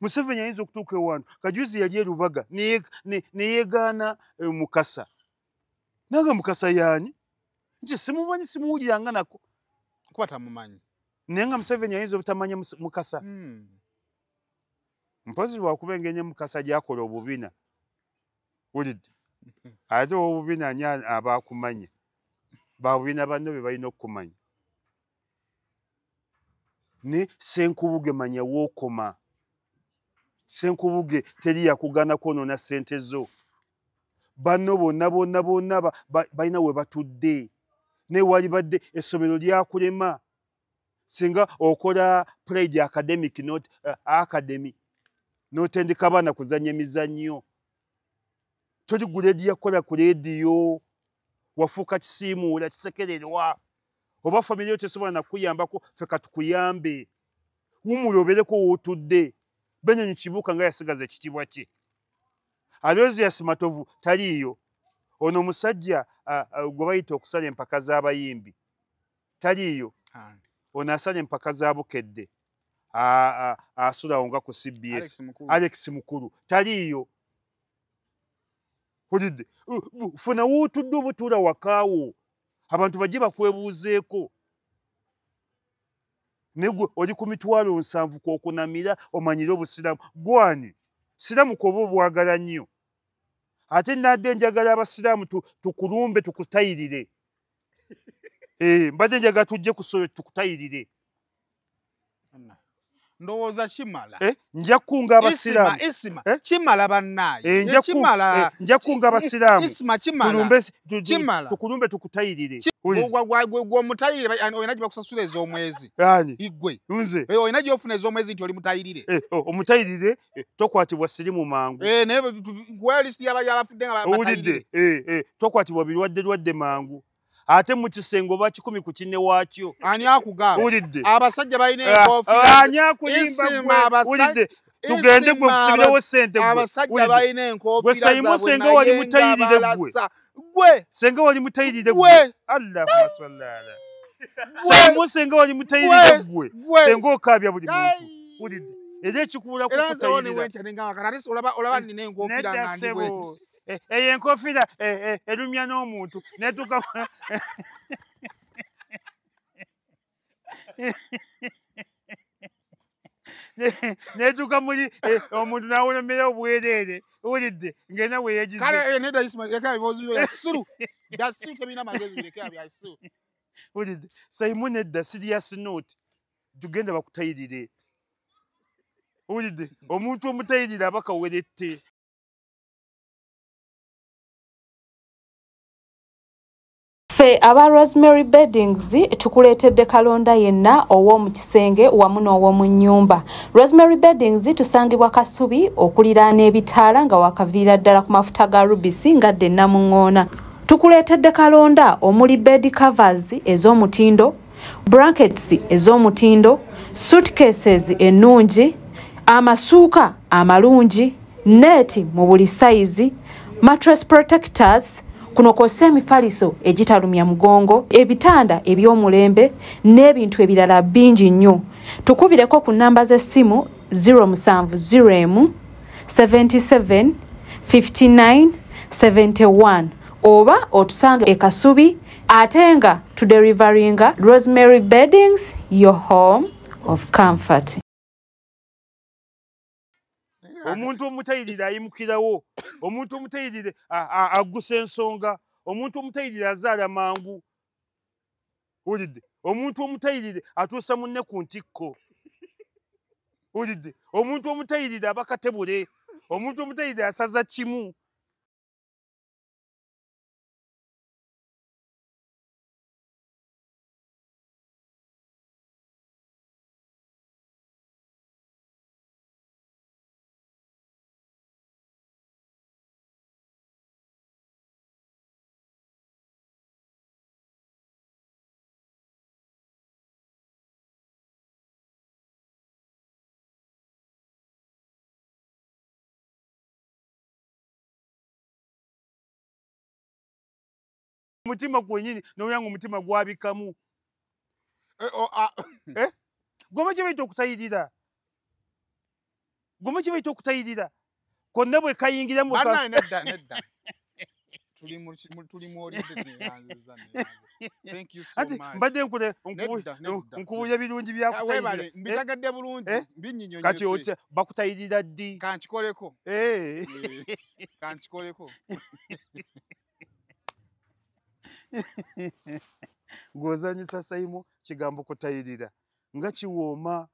Museveni ayinza okutuuka ewantu kajuzi yali e Lubaga ne yeegaana Mukasa. Naga Mukasa yaani? Nti simumanyi simuwuliranga nako. Kuba tamumanyi. Naye nga Museveni ayinza obutamanya Mukasa. Mpozi lwakuba engeri Mukasa gy'akola obubina. Wulidde? Ate obubina ani abaakumanya. Babubina banno be balina okukumanya. Ne Ssenkubuge manya wookoma. Ssenkubuge teri yakugana kwonoona ssente zo. Banno bonna balina we batudde. Ne wali badde essomero lyakulema. Singa okola Pride Academic Academy. N'otendeka abaana kuzannya emizannyo. Toli guledi yakola ku leediyo. Wafuuka kisiimuula kisekererwa. Oba famire yo tesobola nakuyambako ffe katukuyambe. Wumula obeereko wootudde. Benyonyi Kibuuka nga yasigaza ekitiibwa kye. Aloysius Matovu taliiyo. Ono omusajja gwe bayita okusala empaka z'abayimbi. Taliiyo. Ono asala empaka za Bukedde. Asulawo nga ku CBS. Alex Mukulu. Taliiyo. Ojidde funa wutudde obutuula wakaawo abantu bajje bakwebuuzeeko negwe oli ku mitwalo 7 kwokunamira omanyire obusiramu gwani siramu koba obwagala nnyo ate nadde njagala abasiraamu tukulumbe tukutayirire mbadde njagala tujje kusoyo tukutayirire ndowooza kimala nja kunga abasiraamu isima kimala bannaye nja kunga abasiraamu isima kimala tukulumbe tukutayirire gwe omutayirire olina gye bakusasula ez'omwezi igwe nze olina gy'ofuna ez'omwezi nti oli mutayirire omutayirire tokwatibwa sirimu mangu naye gwe lisiti y'abafudde nga batayirire tokwatibwa birwadde mangu ate mu kisenge oba 10 ku kinne waakyo ani akugamba ulidde abasajja balina enkofiira ani akulimba ulidde tugende gwe kusibirewo ssente abasajja balina enkofiira zaabwe wali mutayirire gwe senga wali mutayirire gwe Allahumma salli ala Saimu senga wali mutayirire gwe senga okaabya buli muntu ulidde era ekikubula ku kutayirira olaba nina enkofiira nga ndi bwe eyo enkofiira erumya n'omuntu netuka netuka muli omuntu nawulemera obwereere ulidde ngena weyegize ulidde Saimu nedda serious note tugenda bakutayirire ulidde omuntu omutayirire abakawerette Ffe aba Rosemary Beddings tukuleetedde kalonda yenna ow'omu kisenge wamu n'ow'omu nnyumba. Rosemary Beddings tusangibwa Kasubi okuliraana ebitaala nga wakaviira ddala ku mafuta ga Rubisi ngadde Namuŋŋoona. Tukuleetedde kalonda omuli bed covers ez'omutindo, blankets ez'omutindo, suitcases ennungi, amasuuka amalungi, neeti mu buli sayizi, mattress protectors, kuno kw'ossa emifaliso egitalumya mugongo, ebitanda eby'omulembe n'ebintu ebirala bingi nnyo. Tukubireko ku nnamba z'essimu 070 77 59 71 oba otusange e Kasubi ate nga tuderivaringa Rosemary Beddings, your home of comfort. Omuntu omutayirire ayimukirawo, omuntu omutayirire aggusa ensonga, omuntu omutayirire azaala mangu. Ulidde omuntu omutayirire atuusa munne ku ntikko. Ulidde omuntu omutayirire abakatebule, omuntu omutayirire asaza kimu. Mutima gwenyini n'oyanga omutima gwabikamu. Goma kye bayita okutayirira. Goma kye bayita okutayirira. Konna bwe kayingira mu nedda. Tuli mu Thank you so much. Mbadde nkubuulira birungi byakutayirira. Mbitagadde bulungi binnyinnyonnyose. Kati otya bakutayirira ddi? Kankikoleko. Kankikoleko. Gw'ozanyisa Saimu kigambo kutayirira nga kiwooma.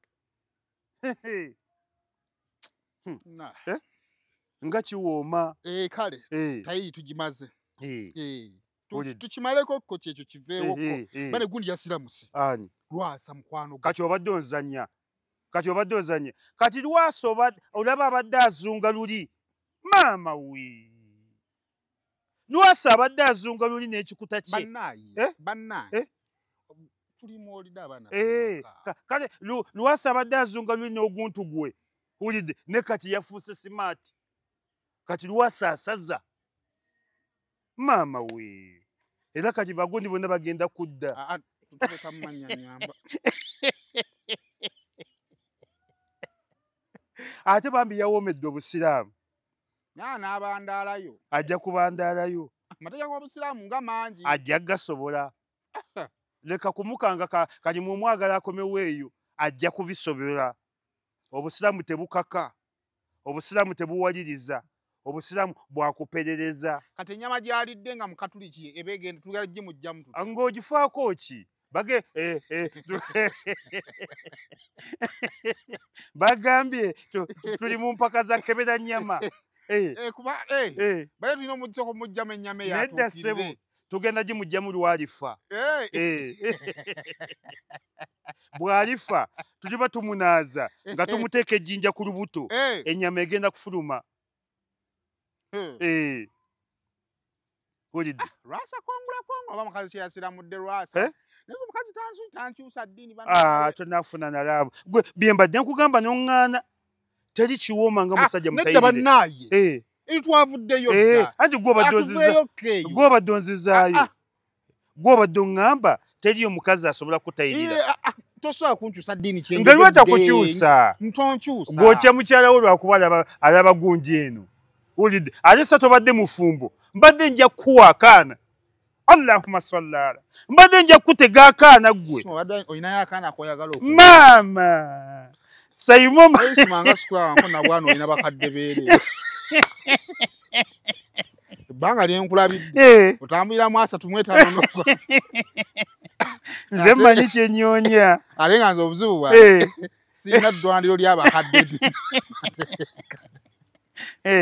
Nga kiwooma. Kale tayiri tugimaze. Tukimaleko ko kyekyo kiveewoko. Bane gundi yasiramuse. Ani Lwasa mukwano. Kati obadde ozannya. Kati Lwasa olaba abadde azunga luli. Maama we. Lwasa abadde azunga luli n'ekikuta kye. Bannaye. Tuli mu olida abana. Kale Lwasa abadde azunga luli n'oguntu gwe. Ulidde ne kati yafuuse smart. Kati Lwasa asaza. Maama we. Era kati bagundi bonna bagenda kudda. Tutuleka mmanya nyamba. Ate bambi yawoomedde obusiraamu. n'abandaalayo ajja kubandaalayo amateeka g'obusiraamu nga mangi ajja gasobola leka kumukanga kali mu mwagala akomewo eyo ajja kubisobola obusiraamu tebukaka obusiraamu tebuwaliriza obusiraamu bwakuperereza kati ennyama gy'alidde nga mukatuliki ebegenda tugala gimujjamu tuti ng'ogifaako ki bagambye tuli mu mpaka za kebera nnyama kuba baye tulina omujjako mujjamu ennyama nedda ssebo tugenda gimujjamu lwalifa bw'alifa tuliba tumunaaza nga tumuteeka ejjinja ku lubuto ennyama egenda kufuluma wulidde lwasa kongula oba mukazi kyeyasiramudde lwasa naye omukazi tankyusa ddiini tonafuna nalaavu gwe bye mbadde nkugamba n'oŋŋaana teri kiwooma nga musajja nedda bannaaye twavuddeyo anti gw'obadde onzizaayo gw'obadde oŋŋamba teriyo omukazi asobola kutayirira tosobola kunkyusa ddiini nga lwata kukyusa ntonkyusa gw'otya mukyala wo lwakuba alaba gundi eno wulidde ate sa tobadde mufumbo mbadde nja kuwa akaana allahumma salli ala mbadde nja kutega akaana gwe olinayo akaana koyagala maama simanga sikulawanko bwana olina bakadde beere ebbanga lyenkulabidde otambulira mu 3 nze mmanyi kyenyoonya ate nga nze obuzibu bwange sirina ddwaliro ly'abakadde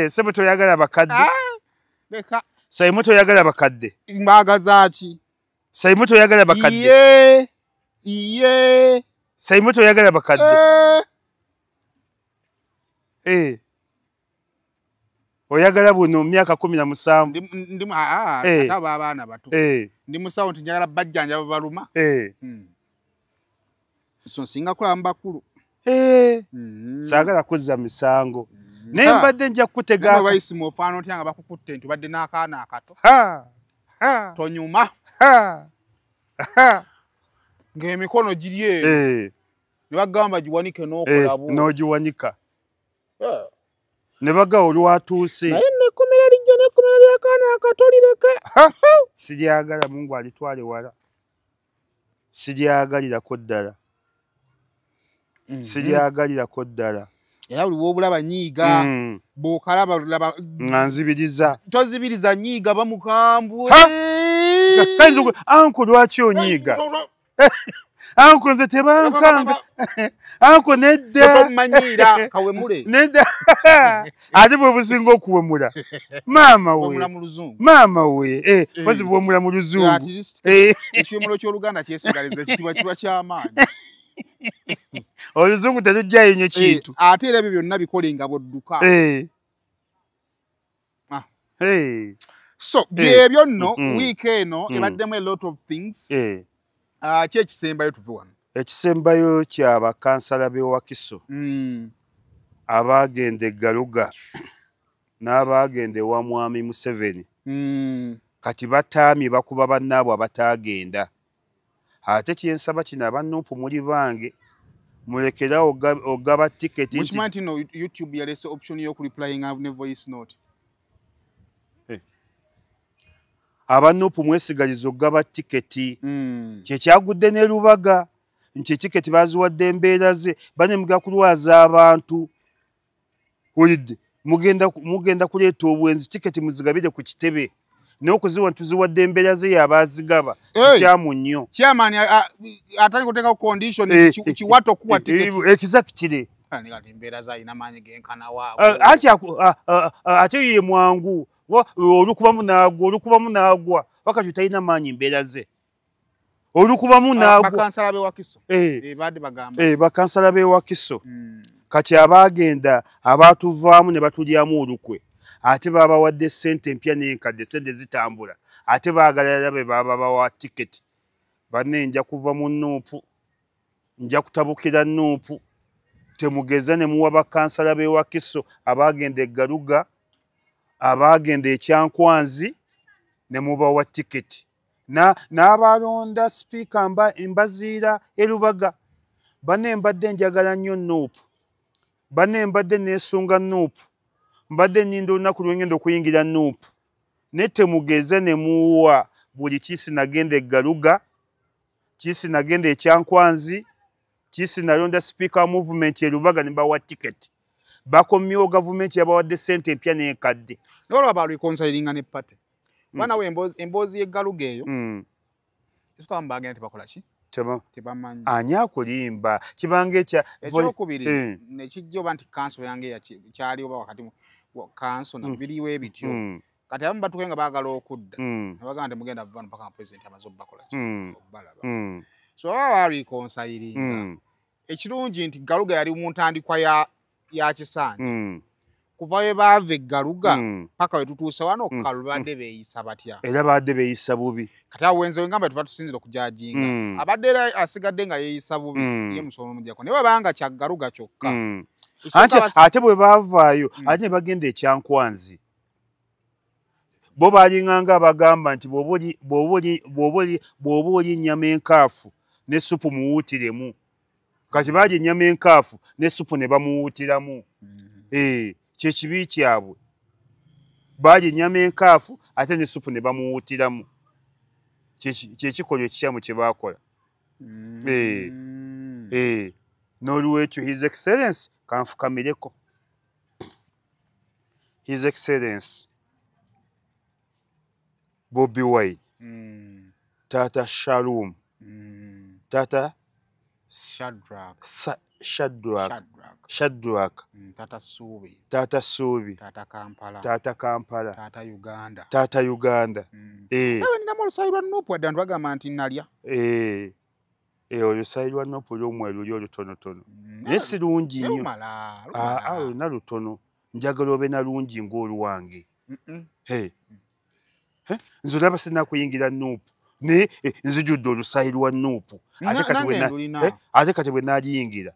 sebo toyagala bakadde leka saimu toyagala bakadde mbaagaza ki saimu toyagala bakadde iye saimu toyagala bakadde oyagala buno myaka 17 aba abaana bato ndi musawo nti njagala bajjanja baluma so singa kulaba bakulu saagala kuzza misango naye mbadde nja kukutega bayisimu ofaana otya nga bakukutte nti obadde n'akaana akato tonyuma ng'emikono giri eno ne bagamba giwanike n'okolabo n'ogiwanika ne baga olwatuuse naye nekkomera lijja nekkomera ly'akaana akato lireke siryagala mungu alitwale wala siryagalirako ddala siryagalirako ddala era buli woobulaba nyiiga bw'okalaba nga nzibiriza tozibiriza nyiiga bamukambwe kayinza anko lwaki onyiiga anko nze tebankanga anko nedda omanyiira kawemule nedda ate bwe businga okuwemula maama we pozi bwemula mu luzungu ekiwemulo ky'oluganda kyesigaliza ekitibwa kiba ky'amaanyi oluzungu telujjayo nnyo kintu ate era ebyo byonna bikolenga bwodduka so byebyo nno wiiki eno ebaddemu a lot of things ki ekisembayo tuve wano ekisembayo kyabakansala b'ewakiso abaagenda eggaluga n'abaagenda ewa mwami Museveni kati bataamye bakuba bannaabwe abataagenda ate kyensaba kino abannupu muli bange mulekerawo ogaba tiketi mukimanyi nti no YouTube yalese option y'okureplyinga ne voice note abannupu mwesigaliza ogaba tiketi kyekyagudde ne Lubaga nti tiketi baziwadde embeera ze banemuga kulwaza abantu wulidde mugenda kuleeta obwenzi tiketi muzigabire ku kitebe n'okuziwa tuziwadde embeera ze yabazigaba kyamu nnyo chairman atali kuteeka condition kiwato kuwa tiketi exactly embeera ze alina maanyi genkana waabwe anti ate ye mwangu olukubamu n'agwa wakati talina maanyi mbeera ze olukubamu n'agwa bakansala b'ewakiso badde bagamba bakansala b'ewakiso kati abaagenda abaatuvaamu ne batulyamu olukwe ate babawadde ssente empya n'enkadde sente zitambula ate baagala be babawa tiketi banne nja kuva mu Nuupu nja kutabukira Nuupu temugeza ne muwa bakansala b'ewakiso abaagenda eggaluga abaagenda ekyankwanzi ne mubawa tiketi n'abalonda sipiika Mbaziira erubaga banne mbadde njagala nnyo Nuupu banne mbadde neesunga Nuupu mbadde nninda olunaku lwengenda okuyingira nuupu ne temugeze ne muwa buli kiisi nagenda eggaluga kiisi nagenda ekyankwanzi kiisi nalonda speaker movement erubaga ne bawa ticket bakomyewo gavumenti yabawadde ssente empya n'enkadde n'olwo balwikonsayiringa ne pate banawe emboozi y'eggaluga eyo isukwamu bagenda tebakola ki tebamanyi ani akulimba kibanga ekyokubiri nekijja oba nti kanso yange kyali oba wakati kanso na biriwo ebityo kati abamu batuke nga baagala okudda nebagamba nti mugenda vano paka pulezidenti amaze obbakola ki obbalaba so baba balwikonsayiringa ekirungi nti galuga yali mu ntandikwa ya kisaanyi kuva we baava eggaluga paka we tutuuse wano kalu badde beeyisa batya era badde beeyisa bubi kati awo wenze wengamba tuba tusinzira okujajinga abadde era asigadde nga yeeyisa bubi ye musomo mujjako naye babanga kya galuga kyokka ate bwe baavaayo ate ne bagenda ekyankwanzi bo balinganga abagamba nti bw'oba oli nnyama enkaafu ne supu muwuutiremu kati baali ennyama enkaafu ne supu ne bamuwuutiramu kyekibi kyabwe baali ennyama enkaafu ate ne supu ne bamuwuutiramu kyekikolwa ekikyamu kye baakola n'olwekyo his excellence kanfukamireko his excellence Bobi Wine Tata Shalom Tata Shadrack Tata Subi Tata Kampala Tata Uganda ninamu olusayi lwa Nuupu wadde abantu bagamba nti nalya olusayi lwa Nuupu ly'omweru lyo lutonotono naye si lungi nnyo oluna lutono njagala obe na lungi ng'oluwange nze olaba sinakuyingira Nuupu naye nzijudde olusayi lwa Nuupu ate kati bwe naliyingira